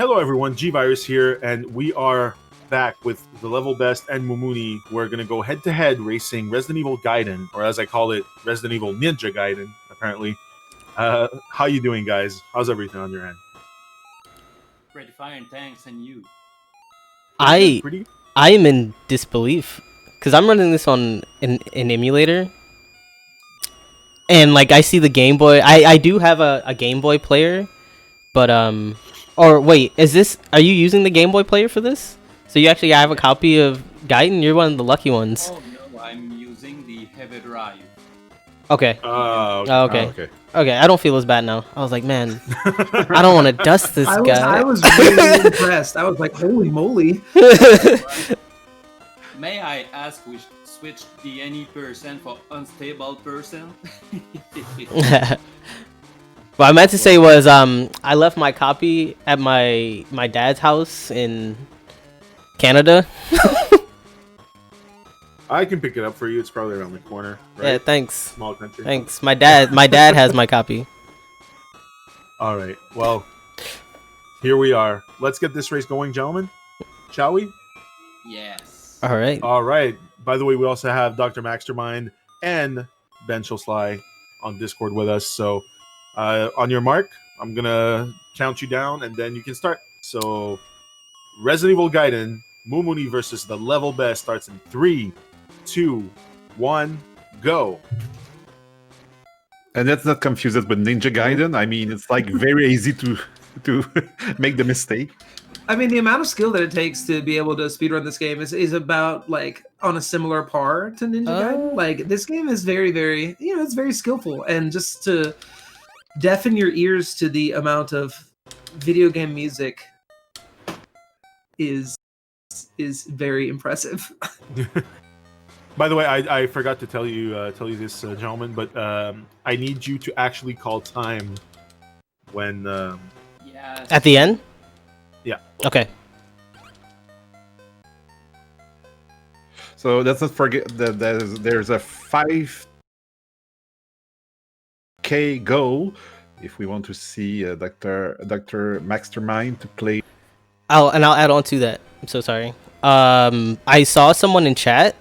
Hello everyone, G-Virus here, and we are back with TheLevelBest and Mumuni. We're going to go head-to-head racing Resident Evil Gaiden, or as I call it, Resident Evil Ninja Gaiden, apparently. How you doing, guys? How's everything on your end? Pretty fine, thanks, and you? I am in disbelief because I'm running this on an emulator, and like I see the Game Boy. I do have a Game Boy player, but or wait, are you using the Game Boy player for this? So you actually have a copy of Gaiden? You're one of the lucky ones. Oh no, I'm using the heavy drive. Okay. Okay. Okay, I don't feel as bad now. I was like, man, I don't want to dust this guy. I was really impressed. I was like, holy moly. May I ask we switch the any percent for unstable person? What I meant to say was I left my copy at my dad's house in Canada. I can pick it up for you. It's probably around the corner. Right? Yeah, thanks. Small country. Thanks. My dad has my copy. All right. Well, here we are. Let's get this race going, gentlemen. Shall we? Yes. All right. All right. By the way, we also have Dr. Maxtermind and Ben Sly on Discord with us. So, on your mark, I'm gonna count you down, and then you can start. So, Resident Evil Gaiden, Mumuni versus TheLevelBest starts in 3, 2, 1, go. And let's not confuse it with Ninja Gaiden. I mean, it's like very easy to make the mistake. I mean, the amount of skill that it takes to be able to speedrun this game is about like on a similar par to Ninja Gaiden. Like this game is very, very, it's very skillful, and just to deafen your ears to the amount of video game music is very impressive. By the way, I forgot to tell you this, gentlemen, but I need you to actually call time when. Yes. At the end? Yeah. Okay. So let's not forget that there's a 5K goal if we want to see Dr. Maxtermind to play. I'll add on to that. I'm so sorry. I saw someone in chat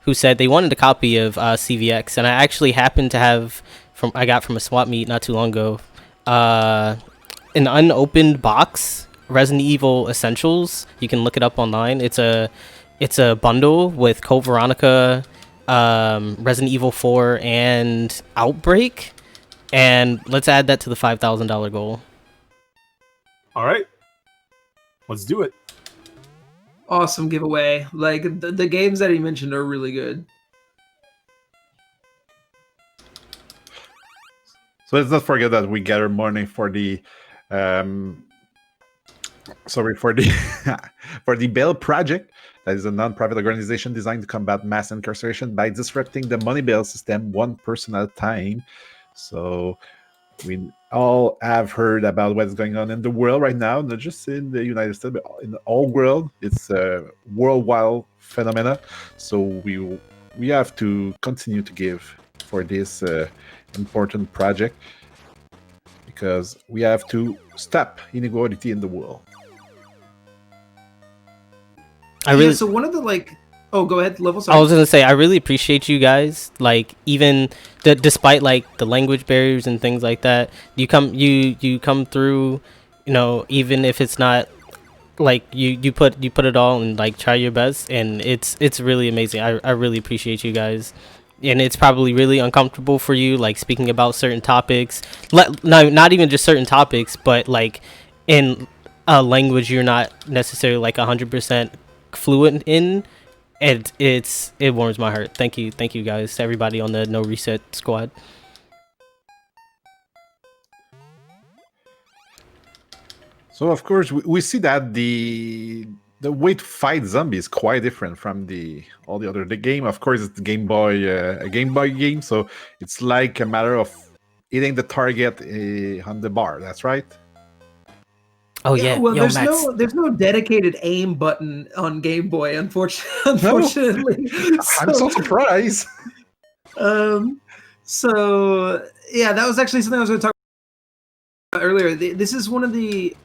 who said they wanted a copy of CVX, and I actually happened to have I got from a swap meet not too long ago an unopened box, Resident Evil Essentials. You can look it up online. It's a bundle with Code Veronica, Resident Evil 4, and Outbreak. And let's add that to the $5,000 goal. All right. Let's do it. Awesome giveaway. Like the games that he mentioned are really good. So let's not forget that we gather money for the for the Bail Project. That is a non-profit organization designed to combat mass incarceration by disrupting the money bail system one person at a time. So we all have heard about what's going on in the world right now, not just in the United States, but in the whole world. It's a worldwide phenomena. So we have to continue to give for this important project, because we have to stop inequality in the world. So one of the oh, go ahead, level. Sorry. I was gonna say I really appreciate you guys. Like even despite like the language barriers and things like that, you come through. Even if it's not like you put it all and like try your best, and it's really amazing. I really appreciate you guys. And it's probably really uncomfortable for you, like speaking about certain topics. Not even just certain topics, but like in a language you're not necessarily like 100% fluent in. And it warms my heart. Thank you guys, to everybody on the NoReset squad. So of course we see that the way to fight zombies is quite different from all the other. The game, of course, it's the Game Boy, a Game Boy game, so it's like a matter of hitting the target on the bar. That's right. Oh yeah. Well, Yo, there's no dedicated aim button on Game Boy, unfortunately. I'm so surprised. So yeah, that was actually something I was going to talk earlier, this is one of the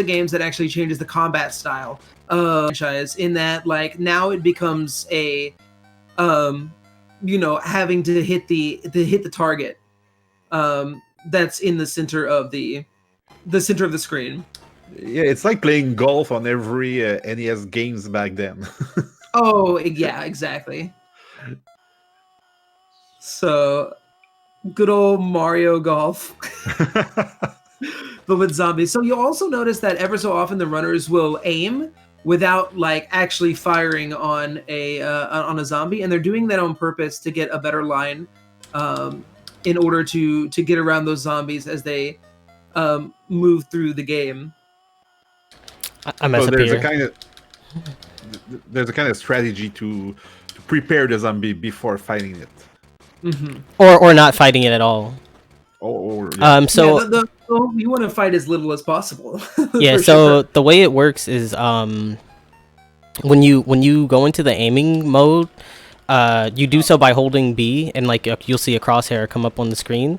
games that actually changes the combat style franchise, in that like now it becomes a having to hit the target that's in the center of the screen. Yeah, it's like playing golf on every NES games back then. Oh yeah, exactly. So good old Mario Golf. But with zombies. So you'll also notice that ever so often the runners will aim without like actually firing on a zombie, and they're doing that on purpose to get a better line in order to get around those zombies as they move through the game. I mess So up there's here. a kind of strategy to prepare the zombie before fighting it. Mm-hmm. Or not fighting it at all. Yeah. So you want to fight as little as possible. yeah, for so sure. the way it works is when you go into the aiming mode, you do so by holding B, and like you'll see a crosshair come up on the screen.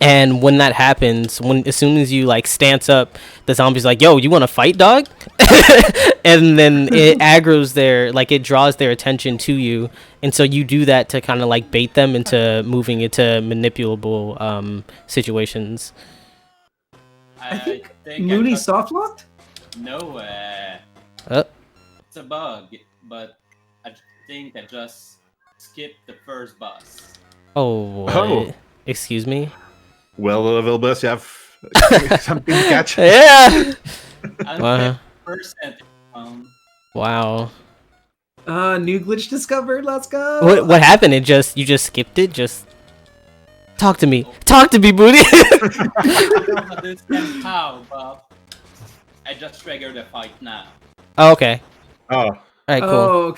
And when that happens, as soon as you like stance up, the zombie's like, "Yo, you want to fight, dog?" And then it aggroes it draws their attention to you, and so you do that to kind of like bait them into moving into manipulable situations. I think I Mooney just- soft locked. No, Uh, it's a bug, but I think I just skipped the first boss. oh, what? Oh. Excuse me. Well, LevelBest, you have something to catch. Yeah. I'm Wow. 50%. Wow. New glitch discovered. Let's go. What happened? You just skipped it. Just talk to me. Talk to me, booty. I don't understand how, but I just triggered the fight now. Oh, okay. Oh, All right. Cool. Oh,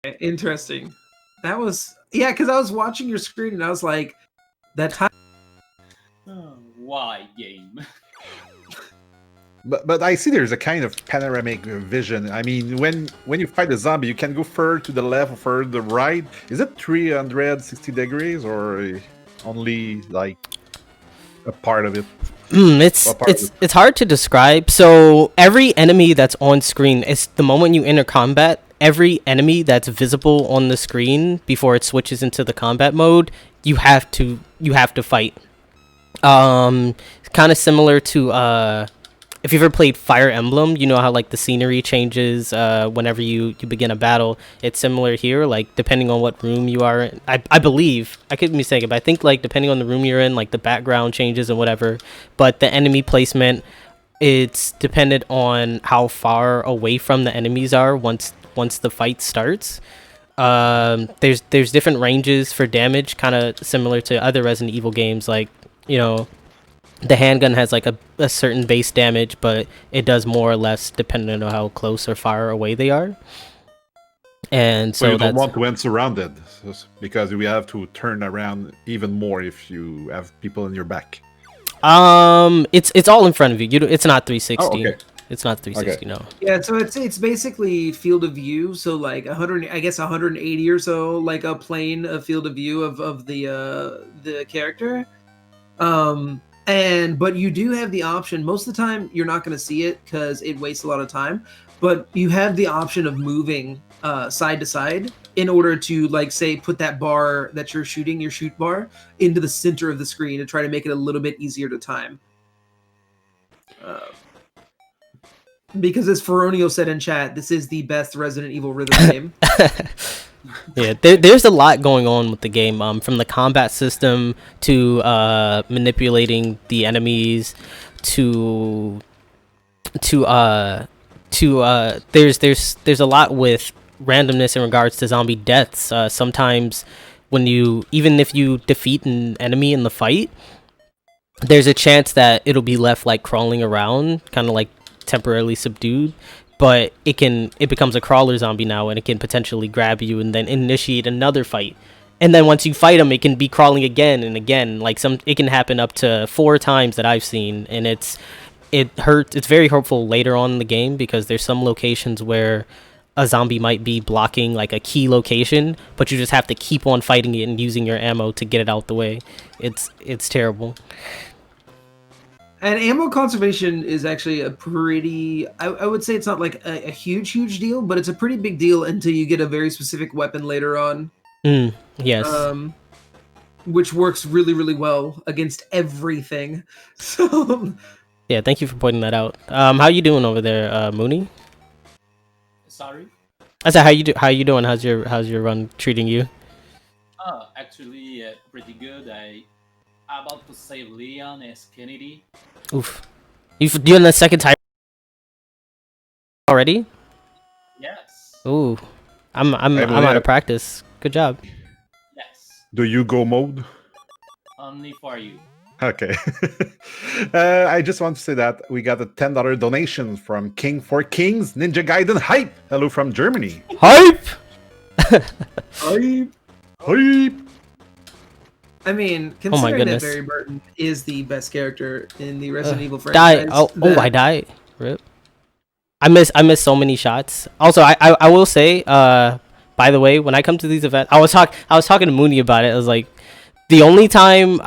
okay. Interesting. That was because I was watching your screen and I was like, that time. Why game? but I see there's a kind of panoramic vision. I mean, when you fight a zombie, you can go further to the left or further to the right. Is it 360 degrees or only like a part of it? It's hard to describe. So every enemy that's on screen, it's the moment you enter combat. Every enemy that's visible on the screen before it switches into the combat mode, you have to fight. Kind of similar to if you've ever played Fire Emblem, you know how like the scenery changes whenever you begin a battle. It's similar here, like depending on what room you are in. I believe, I could be mistaken, but I think like depending on the room you're in, like the background changes and whatever. But the enemy placement, it's dependent on how far away from the enemies are once the fight starts. There's different ranges for damage, kind of similar to other Resident Evil games, like, you know, the handgun has like a certain base damage, but it does more or less depending on how close or far away they are. And so you don't that's want to end surrounded, because we have to turn around even more if you have people in your back. it's all in front of you. It's not 360. Oh, okay. It's not 360. No. Yeah, so it's basically field of view. So like 180 or so, like a plane of field of view of the character. But you do have the option. Most of the time, you're not going to see it because it wastes a lot of time. But you have the option of moving side to side in order to, like, say, put that bar that you're shooting, your shoot bar, into the center of the screen to try to make it a little bit easier to time. Because as Feronio said in chat, this is the best Resident Evil rhythm game. Yeah, there's a lot going on with the game, from the combat system to manipulating the enemies to there's a lot with randomness in regards to zombie deaths. Sometimes even if you defeat an enemy in the fight, there's a chance that it'll be left like crawling around, kind of like temporarily subdued, but it becomes a crawler zombie now, and it can potentially grab you and then initiate another fight. And then once you fight them, it can be crawling again and again. It can happen up to 4 times that I've seen, and it hurts. It's very hurtful later on in the game because there's some locations where a zombie might be blocking like a key location, but you just have to keep on fighting it and using your ammo to get it out the way. It's terrible. And ammo conservation is actually a pretty, I would say it's not like a huge deal, but it's a pretty big deal until you get a very specific weapon later on. Yes. Which works really well against everything. So Yeah, thank you for pointing that out. How you doing over there, Mooney? Sorry. I said, how you doing? How's your run treating you? Actually, pretty good. I about to save Leon as Kennedy. Oof. You doing the second time already? Yes. Ooh. I'm Hey, out of practice. Good job. Yes. Do you go mode? Only for you. Okay. I just want to say that we got a $10 donation from King for Kings, Ninja Gaiden Hype. Hello from Germany. Hype! Hype! I mean, my considering that goodness. Barry Burton is the best character in the Resident Evil Die. franchise, I died. Rip. I miss so many shots. Also, I will say, by the way, when I come to these events, I was talking to Mooney about it. I was like, the only time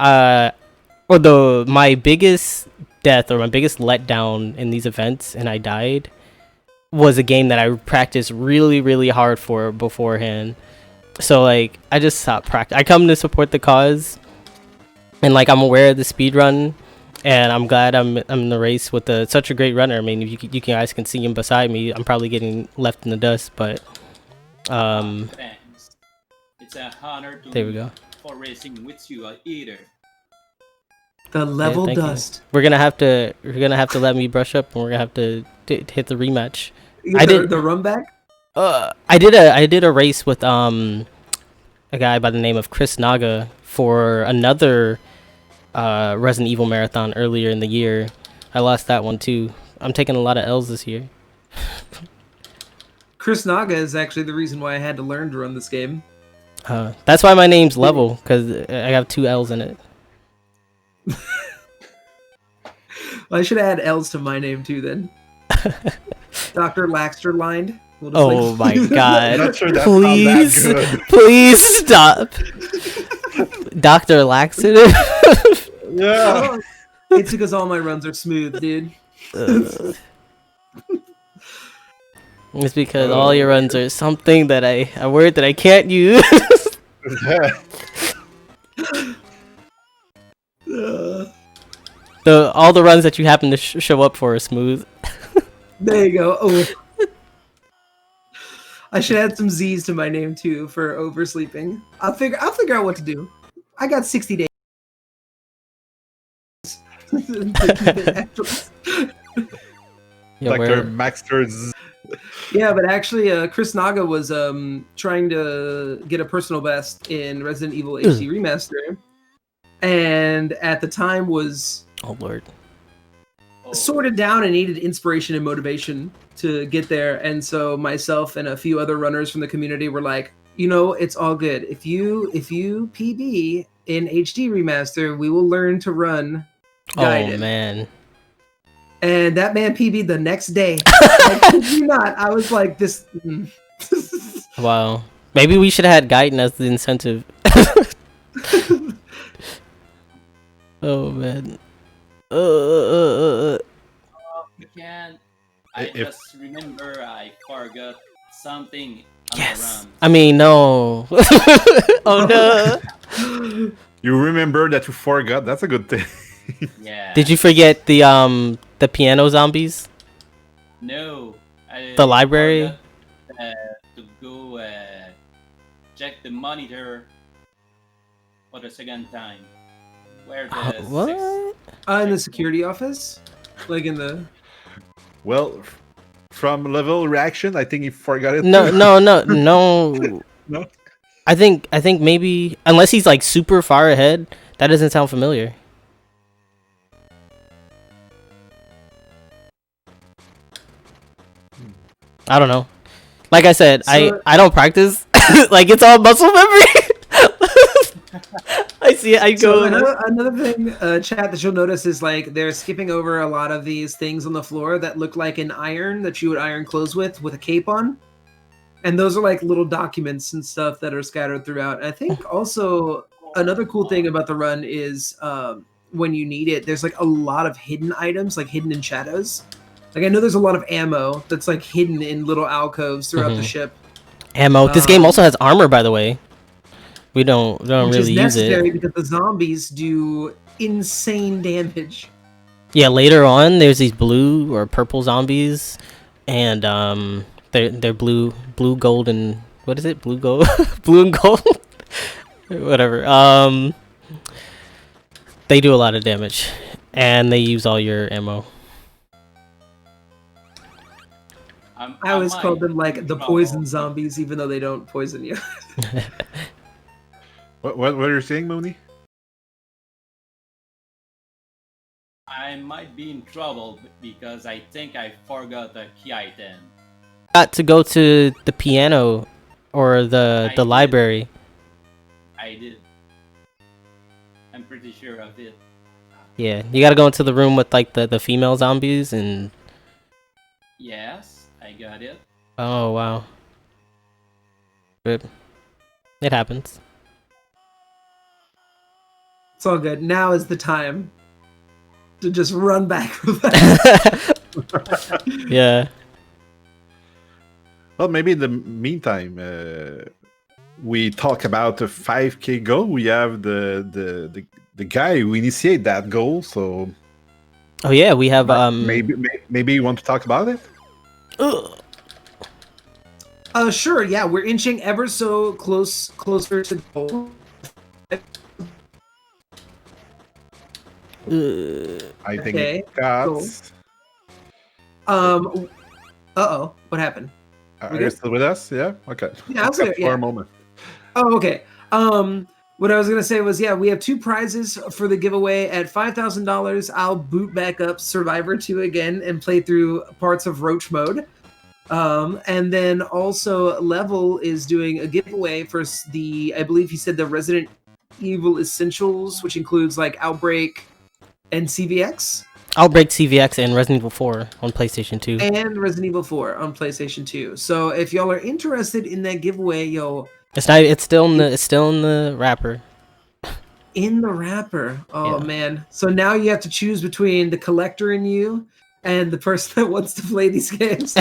my biggest death or my biggest letdown in these events and I died was a game that I practiced really hard for beforehand. So like I just stopped practice. I come to support the cause, and like I'm aware of the speedrun, and I'm glad I'm in the race with such a great runner. I mean, if you guys can see him beside me, I'm probably getting left in the dust, but Thanks. It's a honor to there we go. for racing with you, either. the level thank you. dust. We're gonna have to let me brush up, and we're gonna have to hit the rematch. You I get did- the run back. I did a race with a guy by the name of Chris Naga for another Resident Evil marathon earlier in the year. I lost that one too. I'm taking a lot of L's this year. Chris Naga is actually the reason why I had to learn to run this game. That's why my name's Level, because I have 2 L's in it. Well, I should add L's to my name too then. Dr. Laxter lined. We'll just, Oh my god. I'm not sure that Please, sounds that good. please stop. Dr. Laxative? Yeah. Oh, it's because all my runs are smooth, dude. It's because all your runs are something that a word that I can't use. All the runs that you happen to show up for are smooth. There you go. Oh. I should add some Z's to my name too for oversleeping. I'll figure out what to do. I got 60 days. to keep it accurate. Yeah, Dr. Maxter's. Yeah, but actually, Chris Naga was trying to get a personal best in Resident Evil HD Remaster, and at the time was oh lord. Oh, sorted down and needed inspiration and motivation to get there. And so myself and a few other runners from the community were like, you know, it's all good. If you PB in HD Remaster, we will learn to run Gaiden. Oh man. And that man PB'd the next day. I kid you not. I was like, this. Wow. Maybe we should have had Gaiden as the incentive. Oh man. You can. I If- just remember I forgot something on Yes. the run. I mean, no. Oh no. You remember that you forgot? That's a good thing. Yeah. Did you forget the piano zombies? No. I The library? forgot, to go check the monitor for the second time. Where the What? In the security office? Like in the. Well, from level reaction, I think he forgot it. No, too. no, no, no. No? I think maybe unless he's like super far ahead, that doesn't sound familiar. I don't know. Like I said, So- I don't practice. Like it's all muscle memory. I see it. I go. So another thing, chat, that you'll notice is like they're skipping over a lot of these things on the floor that look like an iron that you would iron clothes with a cape on. And those are like little documents and stuff that are scattered throughout. And I think also another cool thing about the run is when you need it, there's like a lot of hidden items, like hidden in shadows. Like I know there's a lot of ammo that's like hidden in little alcoves throughout the ship. Ammo. This game also has armor, by the way. We don't which really is use necessary it. because the zombies do insane damage. Yeah, later on there's these blue or purple zombies, and they're blue, gold, and what is it? Blue, gold, blue and gold, whatever. They do a lot of damage, and they use all your ammo. I always called them like the poison zombies, even though they don't poison you. What are you saying, Mooney? I might be in trouble because I think I forgot a key item. Got to go to the piano or the library. I did. I'm pretty sure of it. Yeah, you gotta go into the room with like the female zombies and. Yes, I got it. Oh wow. Good. It happens. It's all good. Now is the time to just run back real fast. Yeah. Well, maybe in the meantime, we talk about the 5K goal. We have the guy who initiate that goal. So. Oh yeah, we have maybe you want to talk about it. Sure. Yeah, we're inching ever so closer to goal. I think Okay, it got. Cool. What happened? Are you still with us? Yeah. Okay. Yeah, I was there. For a moment. Oh, okay. What I was gonna say was, yeah, we have 2 prizes for the giveaway. At $5,000, I'll boot back up Survivor 2 again and play through parts of Roach mode. And then also Level is doing a giveaway for I believe he said the Resident Evil Essentials, which includes like Outbreak and CVX. Outbreak, CVX, and Resident Evil 4 on PlayStation 2. And Resident Evil 4 on PlayStation 2. So if y'all are interested in that giveaway, It's still in the wrapper. In the wrapper. Oh Yeah. man. So now you have to choose between the collector in you and the person that wants to play these games.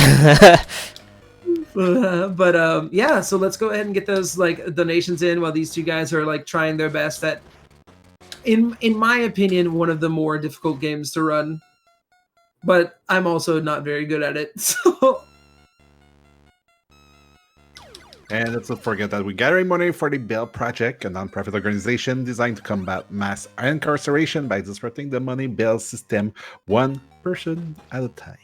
Yeah, so let's go ahead and get those like donations in while these 2 guys are like trying their best at, in my opinion, one of the more difficult games to run. But I'm also not very good at it. So And let's not forget that we're gathering money for the Bell Project, a non-profit organization designed to combat mass incarceration by disrupting the money bail system one person at a time.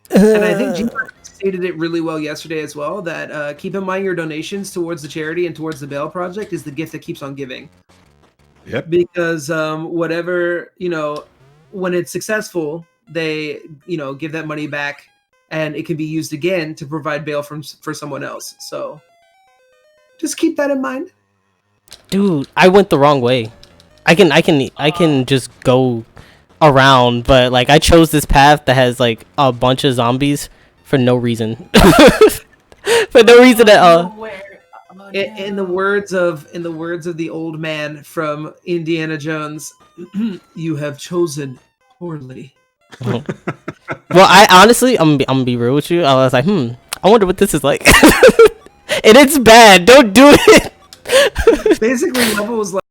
And I think G stated it really well yesterday as well, that keep in mind your donations towards the charity and towards the Bell Project is the gift that keeps on giving. Yep. Because whatever, when it's successful, they, give that money back and it can be used again to provide bail for someone else. So just keep that in mind. Dude, I went the wrong way. I can just go around, but like I chose this path that has like a bunch of zombies for no reason. For no reason at all. In the words of the old man from Indiana Jones, you have chosen poorly. Well, I honestly, I'm gonna be real with you. I was like, I wonder what this is like. And it's bad. Don't do it. Basically, Level was like,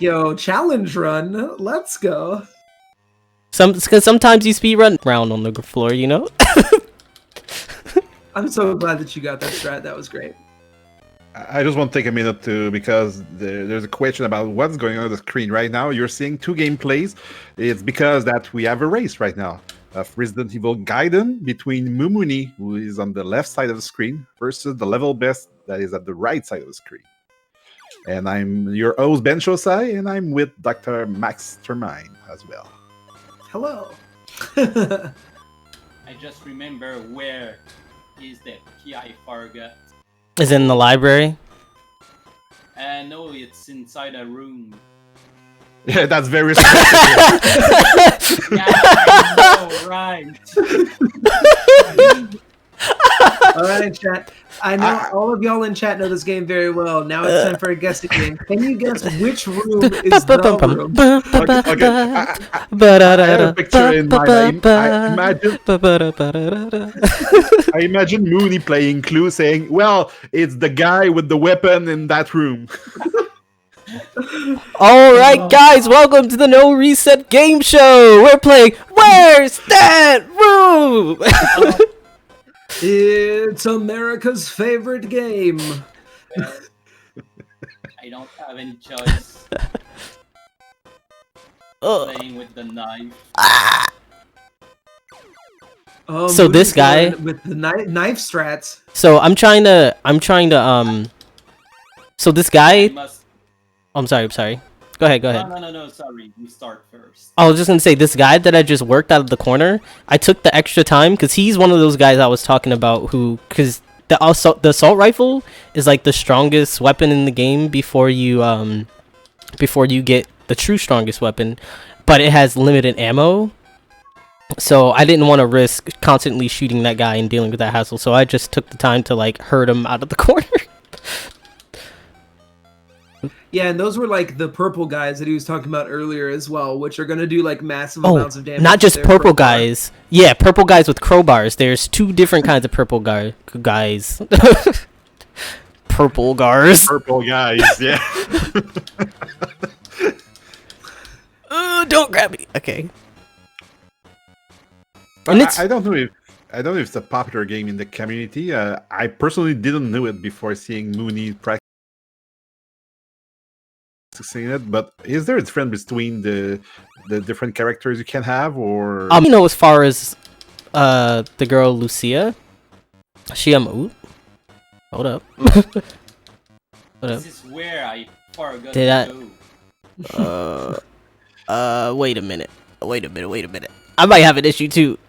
yo, challenge run, let's go. Because sometimes you speed run around on the floor, I'm so glad that you got that strat. That was great. I just want to take a minute because there's a question about what's going on the screen right now. You're seeing 2 gameplays. It's because that we have a race right now of Resident Evil Gaiden between Mumuni, who is on the left side of the screen, versus TheLevelBest that is at the right side of the screen. And I'm your host, Ben Shosai, and I'm with Dr. Mastermind as well. Hello. I just remember where is the key I forgot. Is in the library. No, it's inside a room. Yeah, that's very specific. Yeah, I know, right. All right, chat. I know all of y'all in chat know this game very well. Now it's time for a guessing game. Can you guess which room is the room? I have a picture in mind. I imagine Mooney playing Clue saying, well, it's the guy with the weapon in that room. All right, guys, welcome to the No Reset Game Show. We're playing Where's That Room? It's America's favorite game. I don't have any choice. Playing with the knife. So this guy with the knife strats. So I'm trying to so this guy I'm sorry. Go ahead. No, sorry. You start first. I was just gonna say, this guy that I just worked out of the corner, I took the extra time because he's one of those guys I was talking about because the assault rifle is like the strongest weapon in the game before you get the true strongest weapon, but it has limited ammo. So I didn't want to risk constantly shooting that guy and dealing with that hassle, so I just took the time to like hurt him out of the corner. Yeah, and those were like the purple guys that he was talking about earlier as well, which are going to do like massive amounts of damage. Not just purple guys. Yeah, purple guys with crowbars. There's two different kinds of purple guys. Purple guys. Purple guys, yeah. Don't grab me. Okay. And I don't know if it's a popular game in the community. I personally didn't know it before seeing Mooney practicing it. But is there a difference between the different characters you can have, or as far as the girl Lucia, she Hold up. This is where I forgot to go. Wait a minute. I might have an issue too.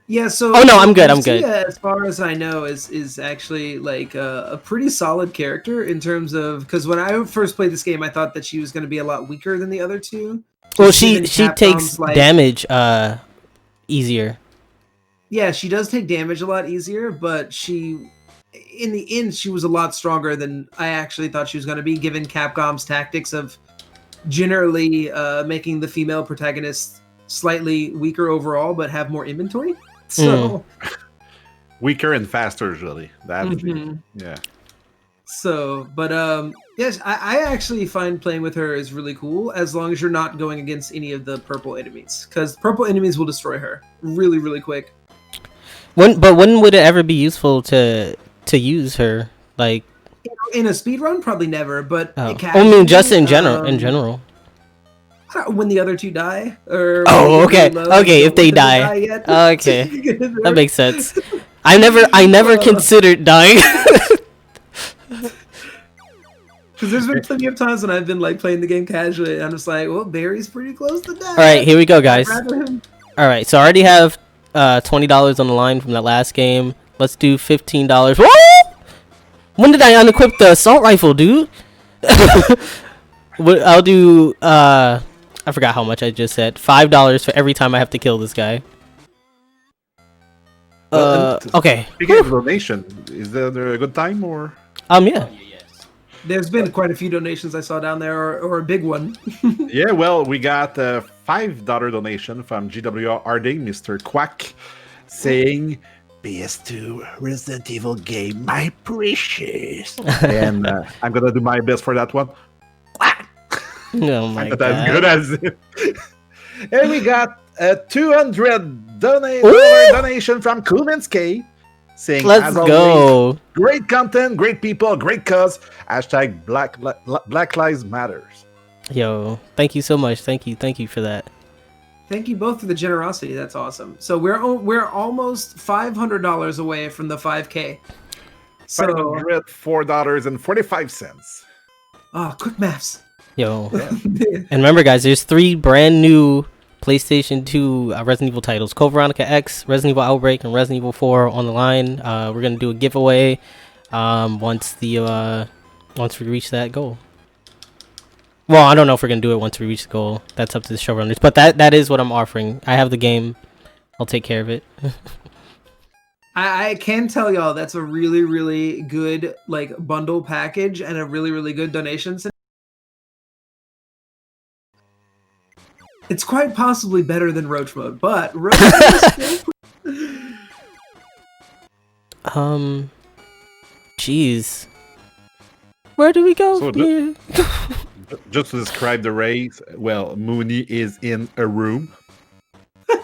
Yeah, so oh no, I'm good. As far as I know, is actually like a pretty solid character in terms of, because when I first played this game, I thought that she was going to be a lot weaker than the other two. Well, she takes damage easier. Yeah, she does take damage a lot easier, but she, in the end, she was a lot stronger than I actually thought she was going to be, given Capcom's tactics of generally making the female protagonist slightly weaker overall, but have more inventory. So weaker and faster, usually. Yeah. So, but yes, I actually find playing with her is really cool as long as you're not going against any of the purple enemies, because purple enemies will destroy her really, really quick. When would it ever be useful to use her? Like in a speedrun, probably never. But I mean, just in general. When the other two die, or okay, if they die, okay, that makes sense. I never considered dying. Because there's been plenty of times when I've been like playing the game casually, and I'm just like, well, Barry's pretty close to death. All right, here we go, guys. All right, so I already have $20 on the line from that last game. Let's do $15. Whoa! When did I unequip the assault rifle, dude? I'll do I forgot how much I just said. $5 for every time I have to kill this guy. Okay. Speaking of donation, is there a good time or? Yeah. There's been quite a few donations I saw down there, or a big one. Yeah, well, we got a $5 donation from GWR Harding, Mr. Quack, saying, PS2 Resident Evil game, my precious. And I'm gonna do my best for that one. Oh my God. As good as it. And we got a $200 donation from Kuminski, saying, let's go. Always, great content, great people, great cause. Hashtag Black Lives Matters. Yo, thank you so much. Thank you for that. Thank you both for the generosity. That's awesome. So we're almost $500 away from the 5K. So $4.45. Oh, quick maths. Yo, and remember, guys, there's 3 brand new PlayStation 2 Resident Evil titles: Code Veronica X, Resident Evil Outbreak, and Resident Evil 4 on the line. We're gonna do a giveaway once we reach that goal. Well, I don't know if we're gonna do it once we reach the goal. That's up to the showrunners. But that is what I'm offering. I have the game. I'll take care of it. I can tell y'all that's a really, really good like bundle package and a really, really good donation. It's quite possibly better than Roach Mode, but Roach Mode is still Jeez. Where do we go So from here? Just to describe the race, well, Mooney is in a room.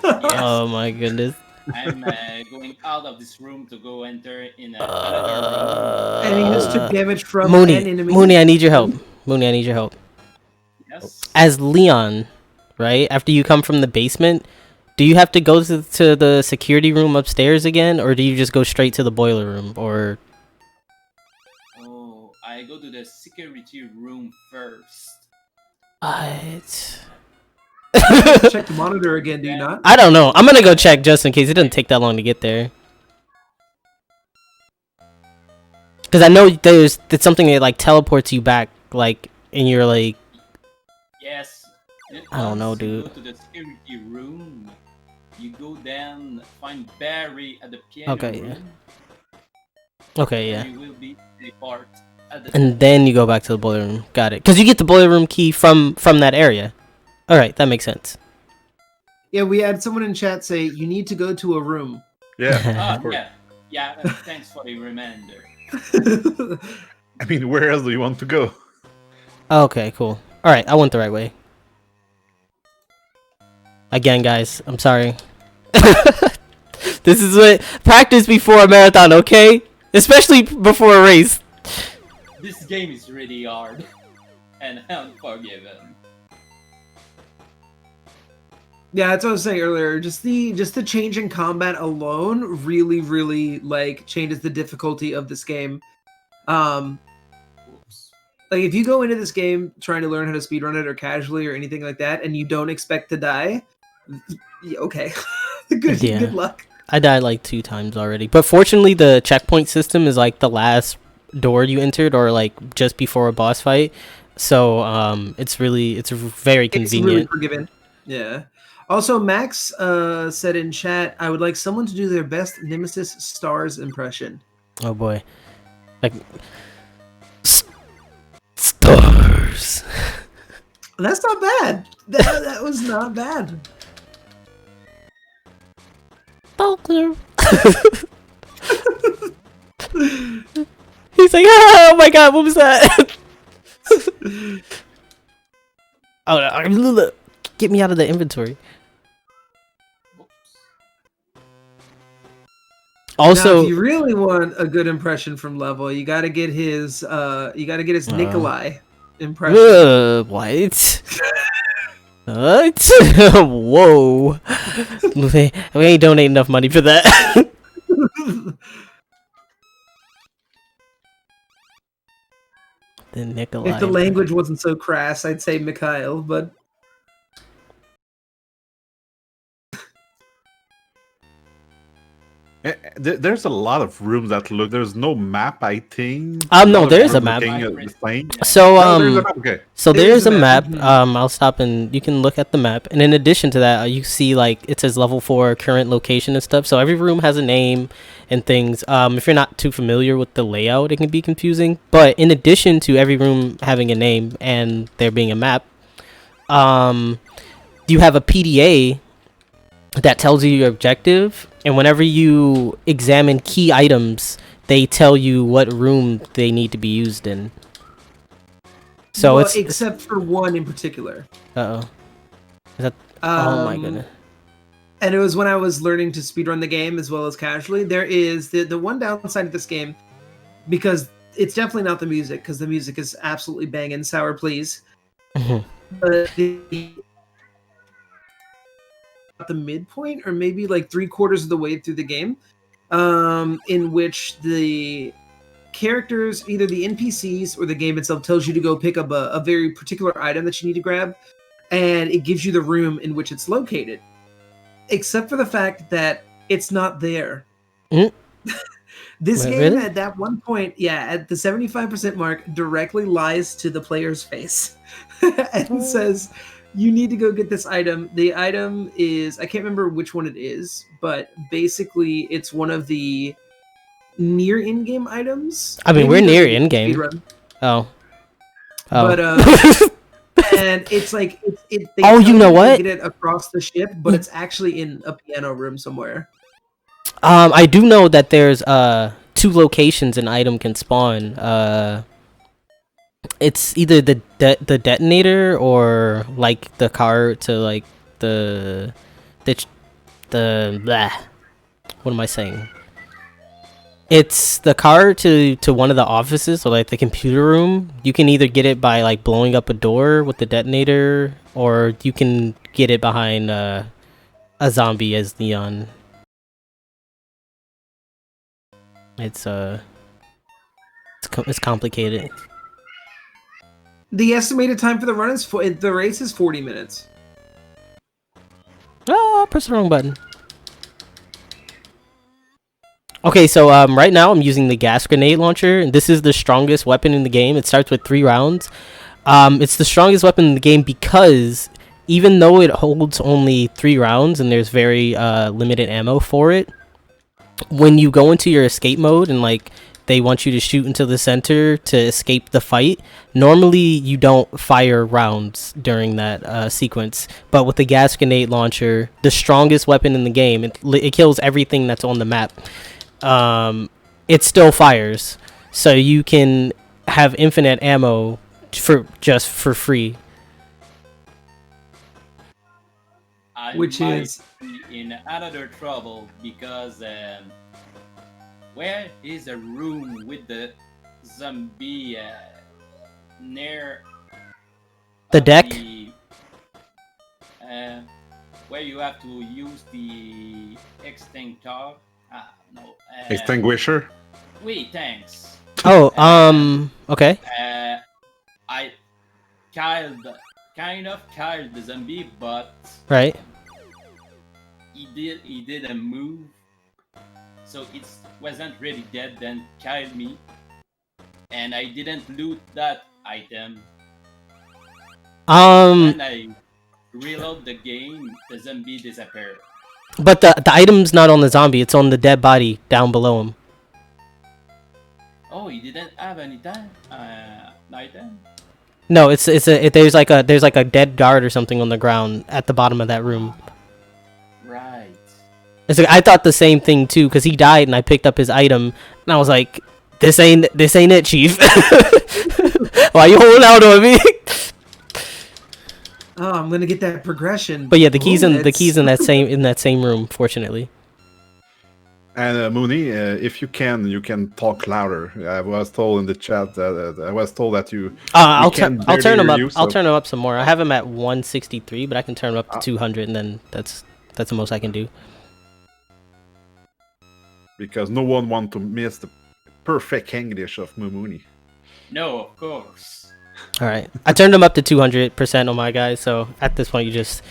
Oh my goodness. I'm going out of this room to go enter in another and he just took damage from an Mooney, enemy. Mooney, I need your help. Mooney, I need your help. room. Yes. As Leon, right? After you come from the basement, do you have to go to the security room upstairs again, or do you just go straight to the boiler room? Or Oh, I go to the security room first. what? Check the monitor again, do you not? I don't know. I'm gonna go check just in case. It doesn't take that long to get there. Because I know there's something that like teleports you back, like, and you're like, Yes. And I don't know, once you dude. Go to the security room. You go down, find Barry at the piano Okay, yeah. room. okay, yeah. You will be part at the And then you go back to the boiler room. Got it. Because you get the boiler room key from that area. All right, that makes sense. Yeah, we had someone in chat say you need to go to a room. Yeah. Yeah. Thanks for the reminder. I mean, where else do you want to go? Okay, cool. All right, I went the right way. Again, guys, I'm sorry. This is what practice before a marathon, okay? Especially before a race. This game is really hard and unforgiving. Yeah, that's what I was saying earlier. Just the change in combat alone really like changes the difficulty of this game. Oops. Like if you go into this game trying to learn how to speedrun it or casually or anything like that, and you don't expect to die, yeah, okay, Yeah. good luck. I died like 2 times already. But fortunately, the checkpoint system is like the last door you entered or like just before a boss fight. So it's very It's really convenient. forgiving. Yeah. Also, Max said in chat, I would like someone to do their best Nemesis Stars impression. Oh boy. Like stars. That's not bad. That was not bad. Poker. He's like, oh my god, what was that? Oh, no, get me out of the inventory. Now, Also, if you really want a good impression from Level, you got to get his Nikolai impression. what? What? Whoa. We ain't donate enough money for that. The Nikolai. If the language wasn't so crass, I'd say Mikhail, but There's a lot of rooms that look. There's no map, I think. No, lot of there is a rooms map. looking at the same. So No, there's a map, okay. So There there is is a a map. map. Mhm. I'll stop and you can look at the map. And in addition to that, you see like it says level 4 current location and stuff. So every room has a name and things. If you're not too familiar with the layout, it can be confusing. But in addition to every room having a name and there being a map, you have a PDA that tells you your objective. And whenever you examine key items, they tell you what room they need to be used in. So well, it's except for one in particular. oh my goodness. And it was when I was learning to speedrun the game as well as casually. There is the one downside of this game, because it's definitely not the music, because the music is absolutely banging. Sour, please. But the midpoint, or maybe like 3/4 of the way through the game, in which the characters, either the NPCs or the game itself, tells you to go pick up a very particular item that you need to grab, and it gives you the room in which it's located, except for the fact that it's not there. This Wait, game really? at that one point, at the 75% mark, directly lies to the player's face and says, You need to go get this item. The item is, I can't remember which one it is, but basically it's one of the near in-game items. I mean, we're near in-game. Speedrun. Oh. But and it's like they Oh, tell you know to what? get it across the ship, but it's actually in a piano room somewhere. I do know that there's 2 locations an item can spawn. It's either the detonator or like the car to like the blah. What am I saying? It's the car to one of the offices, or like the computer room. You can either get it by like blowing up a door with the detonator, or you can get it behind a zombie as Leon. It's complicated. The estimated time for the run is the race is 40 minutes. Oh, I pressed the wrong button. Okay, so right now I'm using the gas grenade launcher, and this is the strongest weapon in the game. It starts with 3 rounds. It's the strongest weapon in the game because even though it holds only 3 rounds and there's very limited ammo for it, when you go into your escape mode and like they want you to shoot into the center to escape the fight, normally you don't fire rounds during that sequence. But with the gas grenade launcher, the strongest weapon in the game, it kills everything that's on the map. It still fires, so you can have infinite ammo for free. Which is in another trouble because where is a room with the zombie near the deck? Where you have to use the extinctor. No. Extinguisher. Wait, thanks. Oh, okay. I kind of killed the zombie, but Right. he did a move, so it wasn't really dead. Then killed me, and I didn't loot that item. When I reload the game, the zombie disappeared. But the item's not on the zombie; it's on the dead body down below him. Oh, he didn't have any time. Item. No, there's like a dead guard or something on the ground at the bottom of that room. Right. It's like, I thought the same thing too, because he died and I picked up his item and I was like, this ain't it, Chief. Why you holding out on me? oh, I'm gonna get that progression. But yeah, the keys in that same room, fortunately. And Mooney, if you can talk louder. I was told in the chat that I was told that you. I'll turn him up. You, so. I'll turn him up some more. I have him at 163, but I can turn him up to 200, and then that's the most I can do. Because no one wants to miss the perfect English of Mooney. No, of course. All right, I turned him up to 200% on my guys. So at this point, you just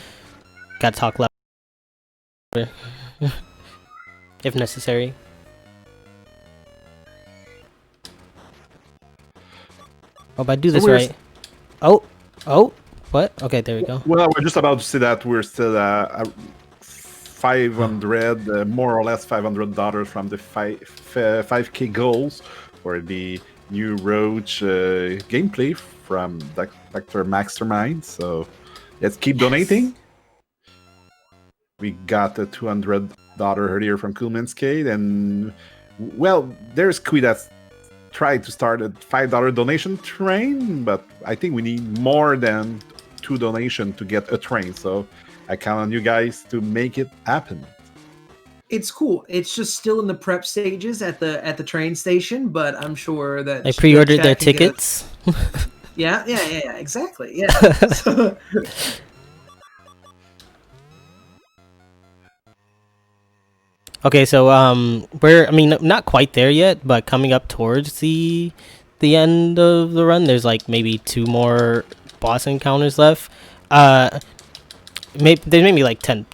gotta talk louder. If necessary. Oh, but I do this right. Oh, what? Okay, there we go. Well, we're just about to say that we're still 500, more or less $500 from the 5K goals for the new Roach gameplay from Dr. Mastermind. So let's keep donating. We got a $200 earlier from Coolmanskate, and well, there's Kui that's tried to start a $5 donation train, but I think we need more than 2 donations to get a train. So I count on you guys to make it happen. It's cool. It's just still in the prep stages at the train station, but I'm sure that they pre-ordered their tickets. Yeah, exactly. Yeah. Okay, so we're not quite there yet, but coming up towards the end of the run. There's like maybe 2 more boss encounters left. There's maybe like 10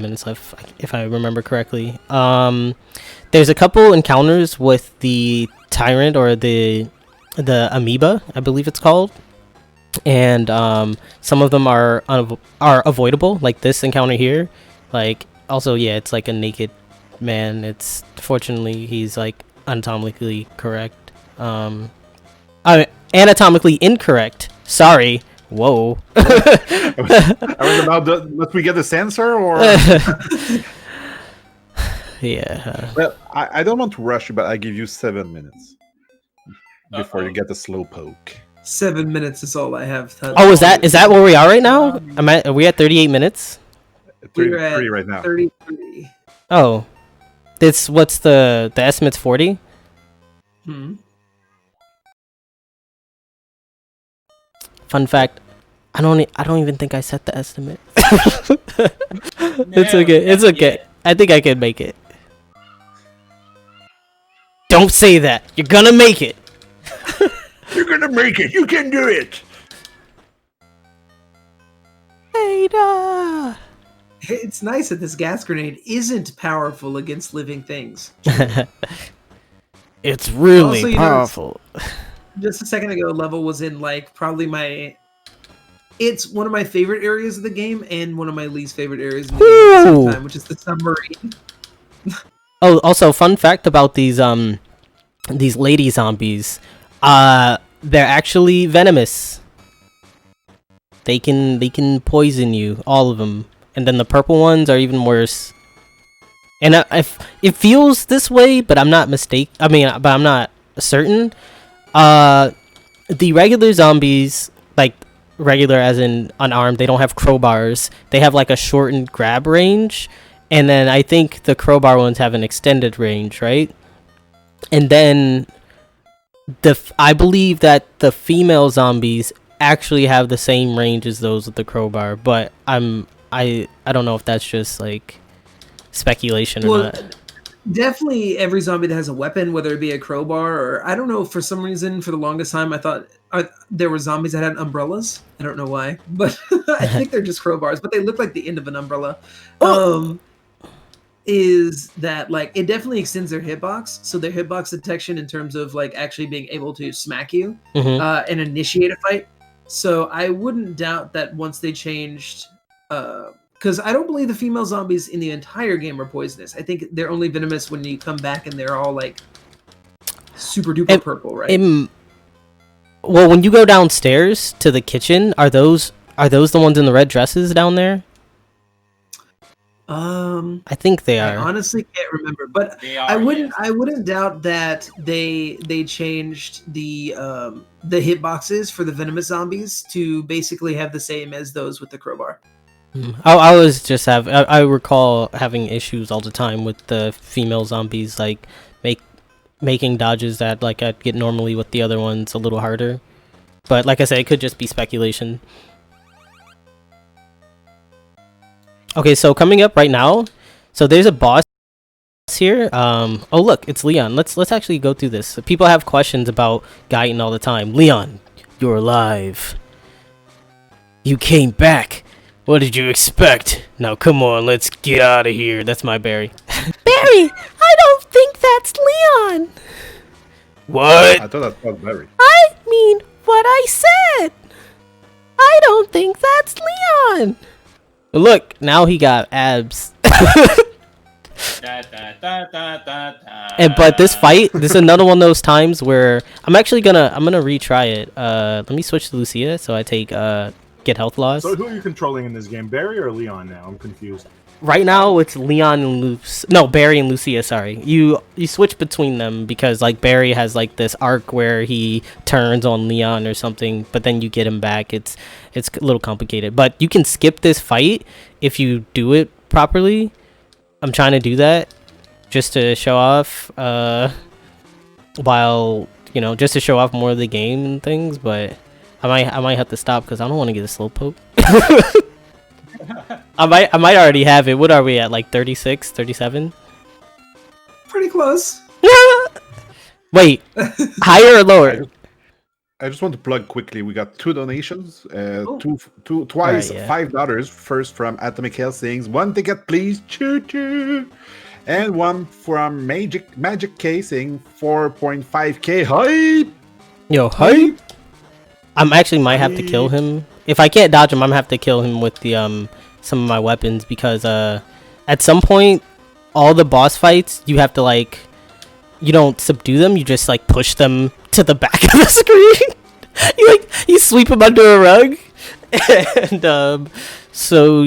minutes left, if I remember correctly. There's a couple encounters with the tyrant or the amoeba, I believe it's called. and some of them are avoidable, like this encounter here. Like also, yeah, it's like a naked man. It's fortunately he's like anatomically correct. Anatomically incorrect. Sorry. Whoa. I was about to, let me get the sensor or. Yeah. Well, I don't want to rush you, but I give you 7 minutes before you get the slow poke. 7 minutes is all I have. Oh, is that where we are right now? Are we at 38 minutes? We're at 33 right now. 33. Oh, what's the estimate's 40? Hmm. Fun fact, I don't even think I set the estimate. It's okay. It's okay. I think I can make it. Don't say that. You're gonna make it. You're gonna make it. You can do it. Ada. It's nice that this gas grenade isn't powerful against living things. It's really Also, you powerful. Just a second ago, level was in like probably it's one of my favorite areas of the game and one of my least favorite areas of the game at the same time, which is the submarine. Oh, also, fun fact about these lady zombies, they're actually venomous. They can poison you, all of them, and then the purple ones are even worse. And it feels this way, but I'm not but I'm not certain. The regular zombies, like regular as in unarmed, they don't have crowbars. They have like a shortened grab range, and then I think the crowbar ones have an extended range, right? And then I believe that the female zombies actually have the same range as those with the crowbar, but I don't know if that's just like speculation or not. Definitely every zombie that has a weapon, whether it be a crowbar or I don't know, for some reason for the longest time I thought there were zombies that had umbrellas. I don't know why, but I think they're just crowbars, but they look like the end of an umbrella. Is that like it definitely extends their hitbox, so their hitbox detection in terms of like actually being able to smack you and initiate a fight. So I wouldn't doubt that once they changed because I don't believe the female zombies in the entire game are poisonous. I think they're only venomous when you come back and they're all like super duper purple, right? Well, when you go downstairs to the kitchen, are those the ones in the red dresses down there? I think they are. I honestly can't remember, but I wouldn't doubt that they changed the hitboxes for the venomous zombies to basically have the same as those with the crowbar. I recall having issues all the time with the female zombies, like making dodges that like I'd get normally with the other ones a little harder. But like I said, it could just be speculation. Okay, so coming up right now, so there's a boss here. Oh look, it's Leon. Let's actually go through this. People have questions about Gaiden all the time. Leon, you're alive. You came back. What did you expect? Now come on, let's get out of here. That's my Barry. Barry, I don't think that's Leon. What? I thought that was Barry. I mean what I said. I don't think that's Leon. Look, now he got abs. But this fight, this is another one of those times where I'm gonna retry it. Let me switch to Lucia, so I take get health loss. So who are you controlling in this game, Barry or Leon? Now I'm confused. Right now it's Leon and Barry and Lucia. Sorry, you switch between them because like Barry has like this arc where he turns on Leon or something, but then you get him back. It's a little complicated, but you can skip this fight if you do it properly. I'm trying to do that just to show off, while just to show off more of the game and things. But I might have to stop because I don't want to get a slow poke. I might already have it. What are we at, like 36, 37? Pretty close. Wait, higher or lower? I just want to plug quickly. We got 2 donations, Right, twice yeah. $5. First from Atomic Hell Sings, 1 ticket please, choo choo, and 1 from Magic Casing, 4.5k hype. Yo, hype. I'm actually might have to kill him. If I can't dodge him, I'm gonna have to kill him with the some of my weapons, because at some point all the boss fights you have to like, you don't subdue them, you just like push them to the back of the screen. you sweep them under a rug. And so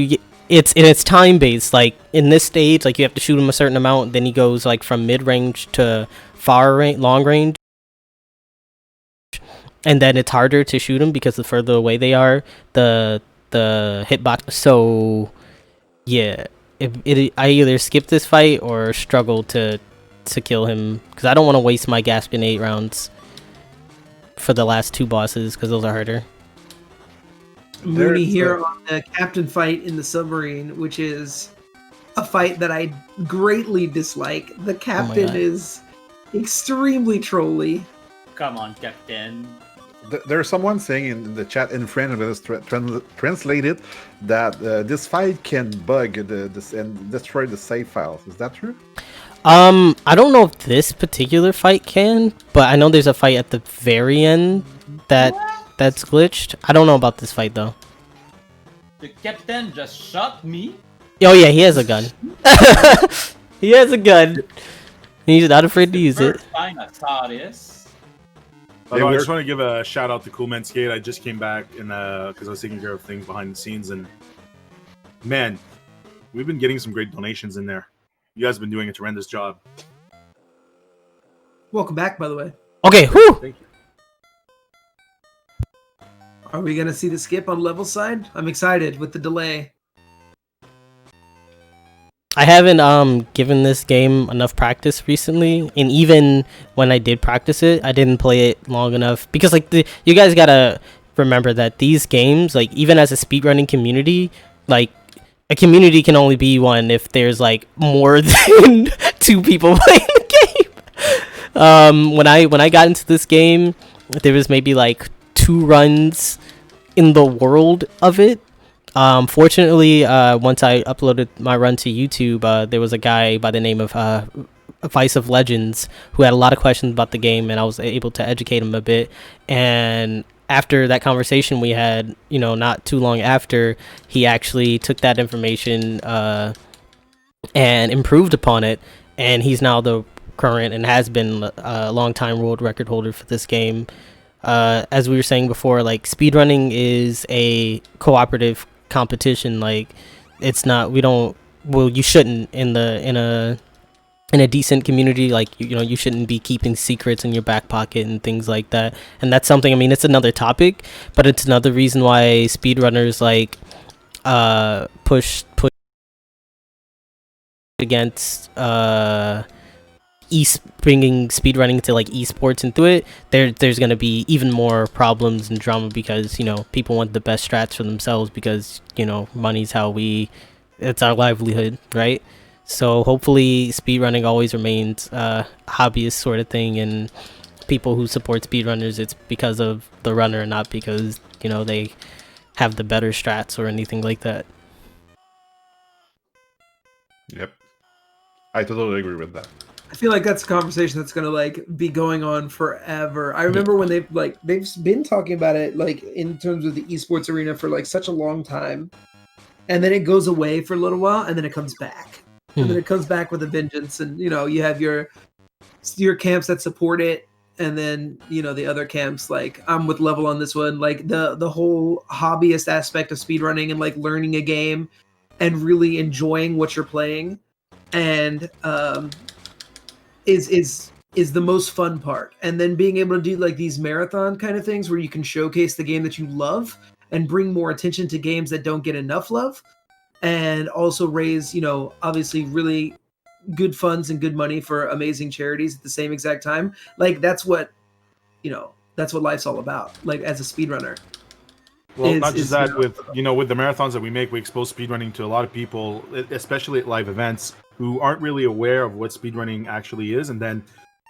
it's time based. Like in this stage, like you have to shoot him a certain amount, then he goes like from mid range to long range. And then it's harder to shoot them because the further away they are, the hitbox. So yeah, I either skip this fight or struggle to kill him, because I don't want to waste my Gaspin 8 rounds for the last 2 bosses, because those are harder. Mooney here on the captain fight in the submarine, which is a fight that I greatly dislike. The captain is extremely trolly. Come on, Captain. There's someone saying in the chat in French, but it's translated, that this fight can bug this and destroy the save files. Is that true? I don't know if this particular fight can, but I know there's a fight at the very end that's glitched. I don't know about this fight though. The captain just shot me. Oh yeah, he has a gun. He has a gun. He's not afraid to use it. First time I saw this. I just want to give a shout out to Coolman Skate. I just came back because I was taking care of things behind the scenes, and man, we've been getting some great donations in there. You guys have been doing a tremendous job. Welcome back, by the way. Okay, whew. Thank you. Are we gonna see the skip on level side? I'm excited with the delay. I haven't given this game enough practice recently, and even when I did practice it, I didn't play it long enough, because like you guys gotta remember that these games, like even as a speedrunning community, like a community can only be one if there's like more than 2 people playing the game. When I got into this game, there was maybe like 2 runs in the world of it. Fortunately, once I uploaded my run to YouTube, there was a guy by the name of Vice of Legends who had a lot of questions about the game, and I was able to educate him a bit. And after that conversation we had, you know, not too long after, he actually took that information and improved upon it, and he's now the current and has been a long time world record holder for this game. As we were saying before, like speedrunning is a cooperative competition. Like it's not, you shouldn't in a decent community, like you know, you shouldn't be keeping secrets in your back pocket and things like that. And that's something, I mean, it's another topic, but it's another reason why speedrunners like push against bringing speedrunning to like esports into it. There's going to be even more problems and drama, because you know, people want the best strats for themselves, because you know, money's it's our livelihood, right? So hopefully speedrunning always remains a hobbyist sort of thing, and people who support speedrunners, it's because of the runner, not because, you know, they have the better strats or anything like that. Yep, I totally agree with that. I feel like that's a conversation that's gonna like be going on forever. I remember when they've been talking about it like in terms of the esports arena for like such a long time, and then it goes away for a little while, and then it comes back, and then it comes back with a vengeance. And you know, you have your camps that support it, and then you know, the other camps, like I'm with Level on this one. Like the whole hobbyist aspect of speedrunning and like learning a game and really enjoying what you're playing, and is the most fun part. And then being able to do like these marathon kind of things where you can showcase the game that you love and bring more attention to games that don't get enough love, and also raise, you know, obviously really good funds and good money for amazing charities at the same exact time. Like that's what, you know, that's what life's all about, like as a speedrunner. Well, not just that, with you know, with the marathons that we make, we expose speedrunning to a lot of people, especially at live events, who aren't really aware of what speedrunning actually is. And then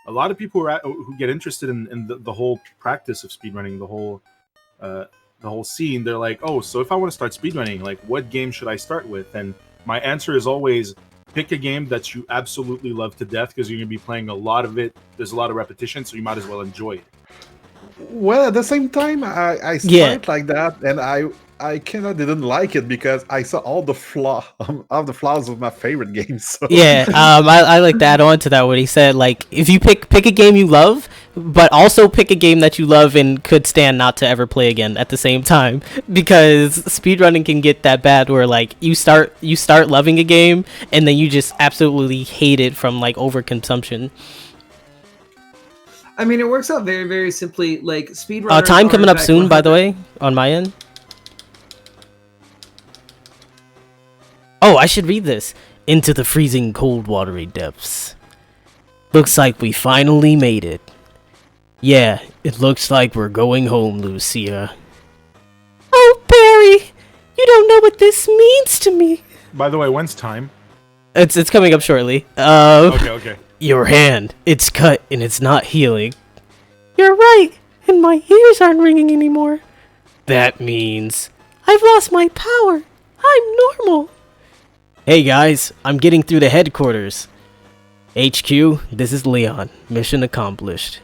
a lot of people who get interested in the whole practice of speedrunning, the whole scene, they're like, oh, so if I want to start speedrunning, like what game should I start with? And my answer is always pick a game that you absolutely love to death, because you're going to be playing a lot of it. There's a lot of repetition, so you might as well enjoy it. Well, at the same time, I Yeah. start like that, and I kind of didn't like it because I saw all the flaws of my favorite games. So Yeah, I like to add on to that what he said. Like, if you pick a game you love, but also pick a game that you love and could stand not to ever play again at the same time, because speedrunning can get that bad where like you start loving a game and then you just absolutely hate it from like overconsumption. I mean, it works out very, very simply. Like speedrunners. Time are, coming in up fact, soon, by the 100 way, on my end. Oh, I should read this. Into the freezing cold watery depths. Looks like we finally made it. Yeah, it looks like we're going home, Lucia. Oh, Barry! You don't know what this means to me. By the way, when's time? It's coming up shortly. Okay. Your hand, it's cut and it's not healing. You're right, and my ears aren't ringing anymore. That means I've lost my power. I'm normal. Hey guys, I'm getting through to headquarters. HQ, this is Leon. Mission accomplished.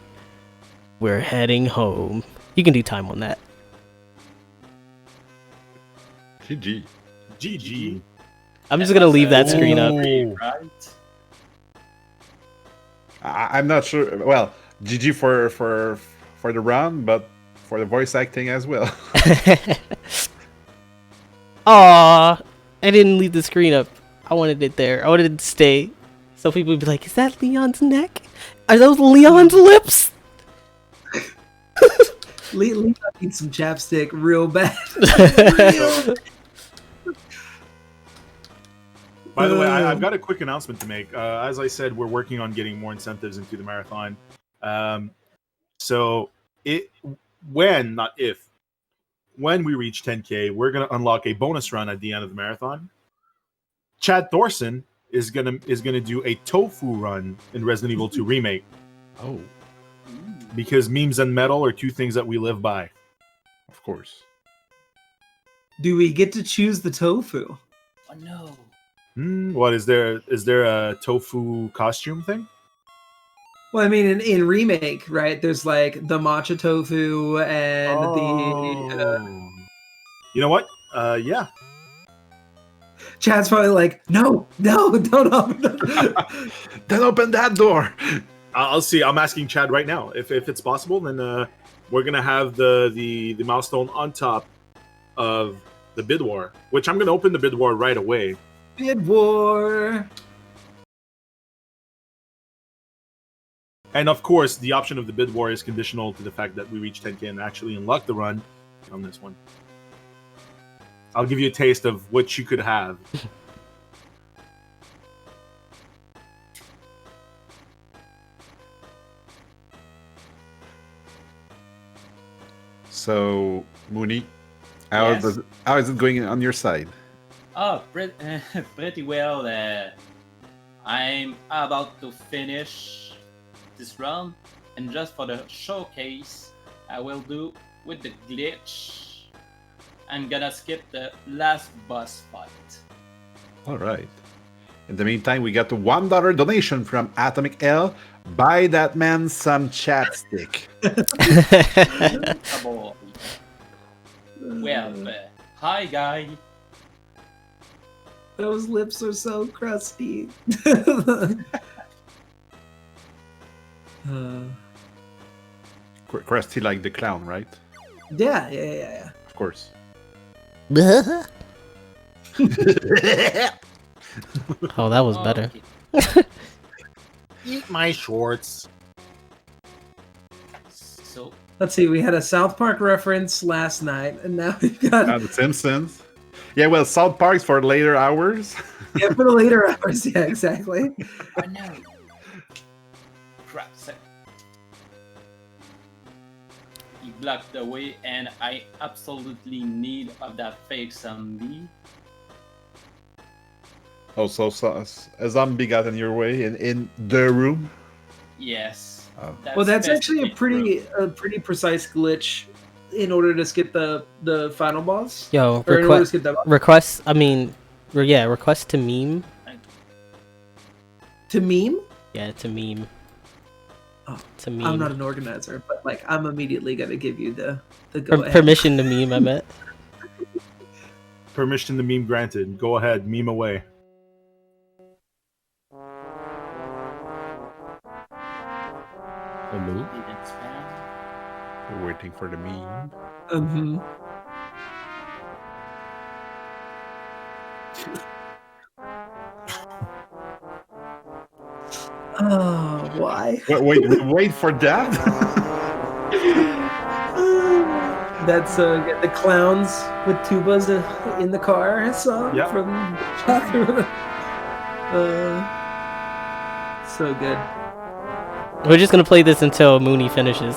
We're heading home. You can do time on that. GG. GG. I'm just gonna leave that screen up. Right? I'm not sure. Well, GG for the round, but for the voice acting as well. Aw, I didn't leave the screen up. I wanted it there. I wanted it to stay. So people would be like, is that Leon's neck? Are those Leon's lips? Leon needs some chapstick real bad. By the way, I've got a quick announcement to make. As I said, we're working on getting more incentives into the marathon. So when, not if, when we reach 10K, we're gonna unlock a bonus run at the end of the marathon. Chad Thorson is gonna do a tofu run in Resident Evil 2 Remake. Oh, Because memes and metal are two things that we live by. of course. Do we get to choose the tofu? Oh no. What is there a tofu costume thing? Well, I mean, in remake, right? There's like the matcha tofu and the. You know what? Yeah. Chad's probably like, no, don't open it. Then open that door. I'll see. I'm asking Chad right now. If it's possible, then we're gonna have the milestone on top of the bid war, which I'm gonna open the bid war right away. Bid war. And of course, the option of the bid war is conditional to the fact that we reach 10K and actually unlock the run on this one. I'll give you a taste of what you could have. So, Mooney, Yes. how is it going on your side? Oh, pretty well. I'm about to finish this round, and just for the showcase, I will do with the glitch. I'm gonna skip the last boss fight. All right. In the meantime, we got a $1 donation from Atomic L. Buy that man some chapstick. Oh, boy. Well, hi guy. Those lips are so crusty. Krusty like the clown, right? Yeah. Of course. Oh, that was better. Okay. Eat my shorts. So, Let's see, we had a South Park reference last night, and now we've got The Simpsons. Yeah, well, South Park's for later hours. yeah, for the later hours. Yeah, exactly. oh no. Crap. He blocked the way, and I absolutely need of that fake zombie. Oh, so a zombie got in your way in the room. Yes. Oh. Well, that's actually a specific pretty precise glitch in order to skip the final boss. Yo, Or in order to skip that boss. request. I mean, request to meme. To meme? Yeah, to meme. To meme. I'm not an organizer, but like I'm immediately gonna give you the go ahead. Permission to meme, I meant. Permission to meme granted. Go ahead, meme away. Hello? Didn't spam. We're waiting for the meme. Mm-hmm. Oh, why? Wait for that. That's the clowns with tubas in the car song Yep. from so good. We're just gonna play this until Mooney finishes.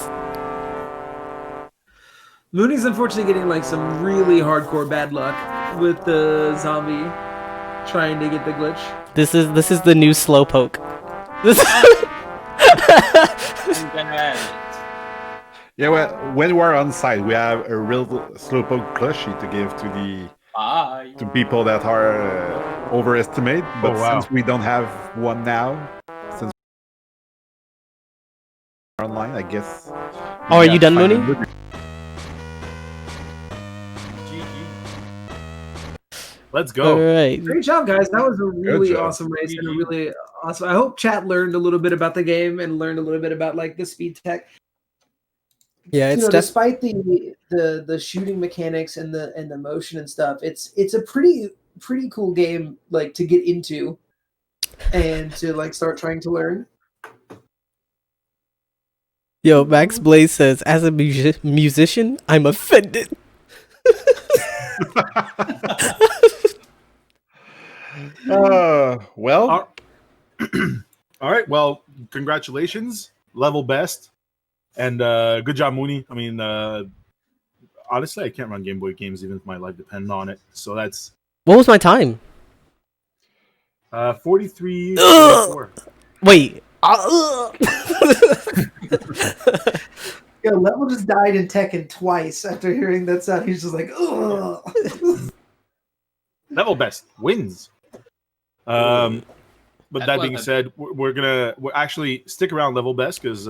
Mooney's unfortunately getting like some really hardcore bad luck with the zombie trying to get the glitch. This is the new slowpoke. This I'm gonna have it. Yeah, well, when we're on site, we have a real slowpoke plushie to give to Bye. people that are overestimate. But wow. since we don't have one now, since we're online, I guess. Oh, are you done, Mooney? GG. Let's All go. right. Great job, guys. That was a really job. awesome race and a really awesome. I hope chat learned a little bit about the game and learned a little bit about like the speed tech. Yeah, You it's know, despite the shooting mechanics and the motion and stuff, it's a pretty cool game like to get into and to like start trying to learn. Yo, Max Blaze says, as a musician, I'm offended. Well, All right. Well, congratulations, level best, and good job, Mooney. I mean, honestly, I can't run Game Boy games even if my life depended on it. So that's What was my time? 43. Ugh! 44. Wait. Yo, Level just died in Tekken twice after hearing that sound. He's just like, ugh. Level best wins. But that being said, we're actually stick around level best because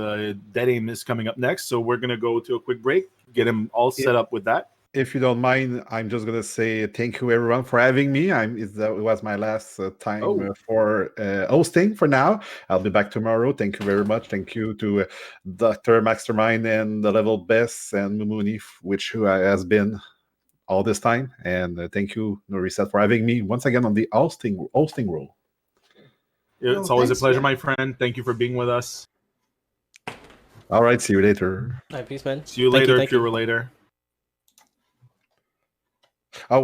Dead Aim is coming up next. So we're gonna go to a quick break, get him all set up with that. if you don't mind, I'm just gonna say thank you everyone for having me. It was my last time for hosting for now. I'll be back tomorrow. Thank you very much. Thank you to Dr. Mastermind and the Level Best and Mumuni, who has been all this time. And thank you, NoReset, for having me once again on the hosting role. It's always a pleasure, my friend. Thank you for being with us. All right, see you later. All right, peace, man. See you later, Pure Later. Oh,